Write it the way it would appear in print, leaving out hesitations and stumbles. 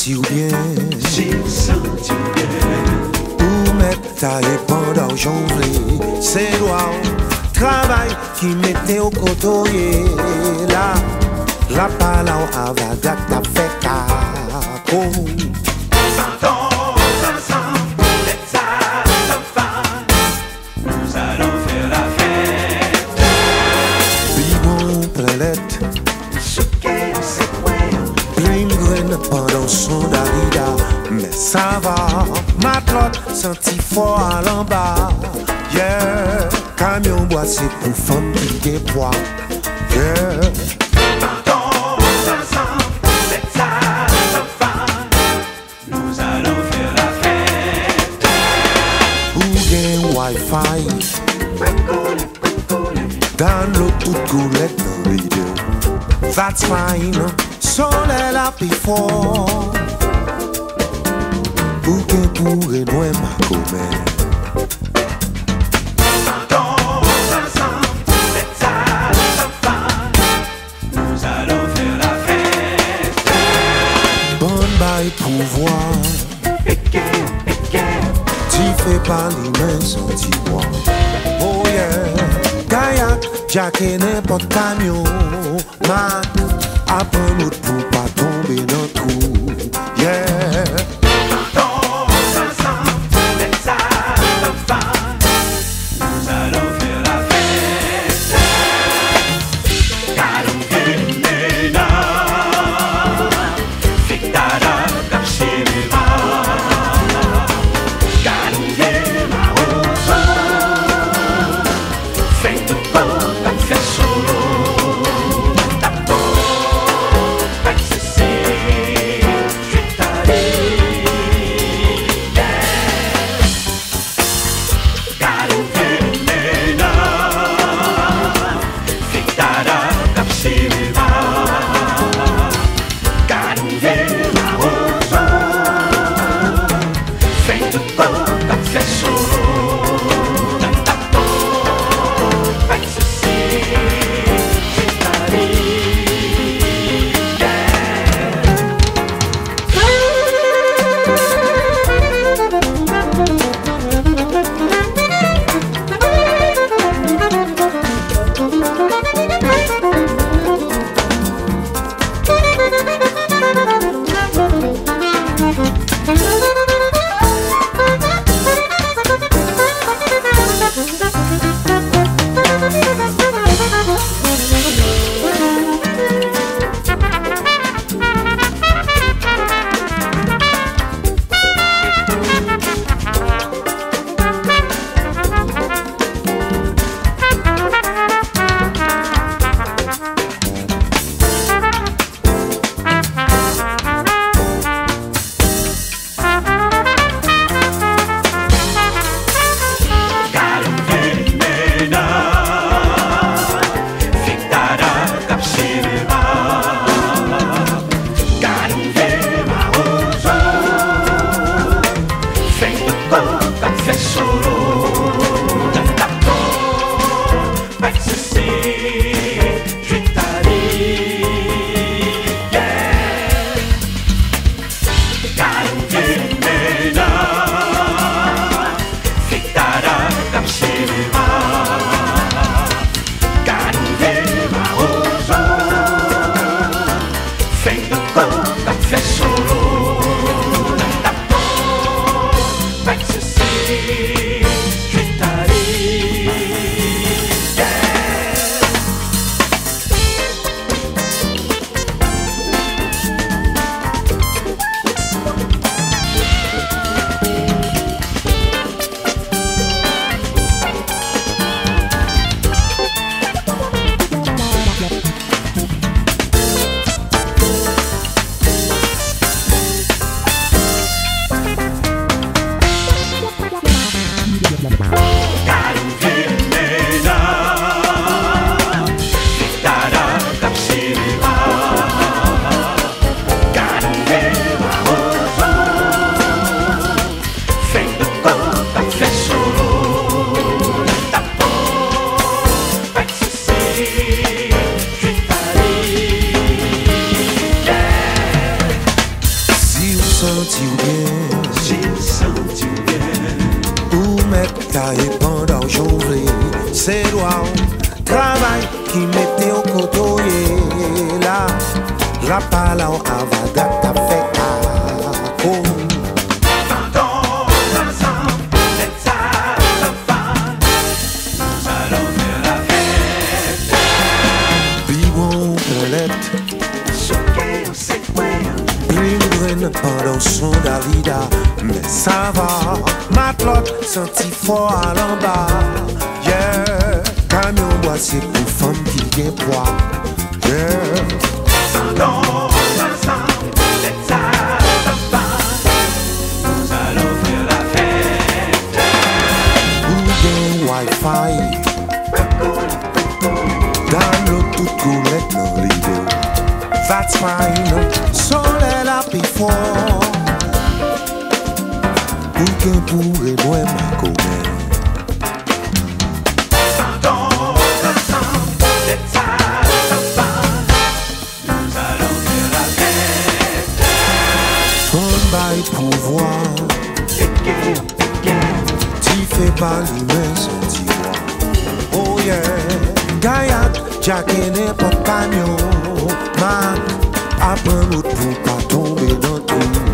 senti ou bien, si senti ou bien, ou mettre ta épande d'argent c'est droit, travail qui mettait au cotoyer, là, la parole avaga ta fait caco. Pendant son darida, mais ça va. Ma clotte senti fort à l'en bas. Yeah, camion bois c'est pour femme qui des poids. Yeah. Nous allons faire la fête. Ou gain Wi-Fi. Download toute goulette dans vidéo. That's fine. Soleil la before. Ou gain pour renouer ma commère. Pouvoir, tu fais pas les mains sans t'y voir. Oh yeah, kayak, jack et n'importe camion, Mac, apprends l'autre pour pas tomber dans le trou. Yeah. Nous allons faire la fête. pendant j'ouvre c'est droit travail qui mettait au côtoyer là la pala au avaga ta fait oh pendant son Dalida, mais ça va, Matlotte senti fort à l'en bas. Yeah, camion bois c'est pour femme qui gagne poids. Yeah, Dans ensemble, c'est ça, nous allons faire la fête. Ou gagne Wi-Fi, download toute coulette dans l'idée. That's fine, soleil la before. Pour qu'un pourrait moi ma commère. Dans ensemble, c'est ça, nous allons faire la fête. On bail pouvoir, t'y fais pas l'humain sans t'y voir. Oh yeah, Gaillac, Jack et n'importe camion. Mac, apprends l'autre pour pas tomber dans tout.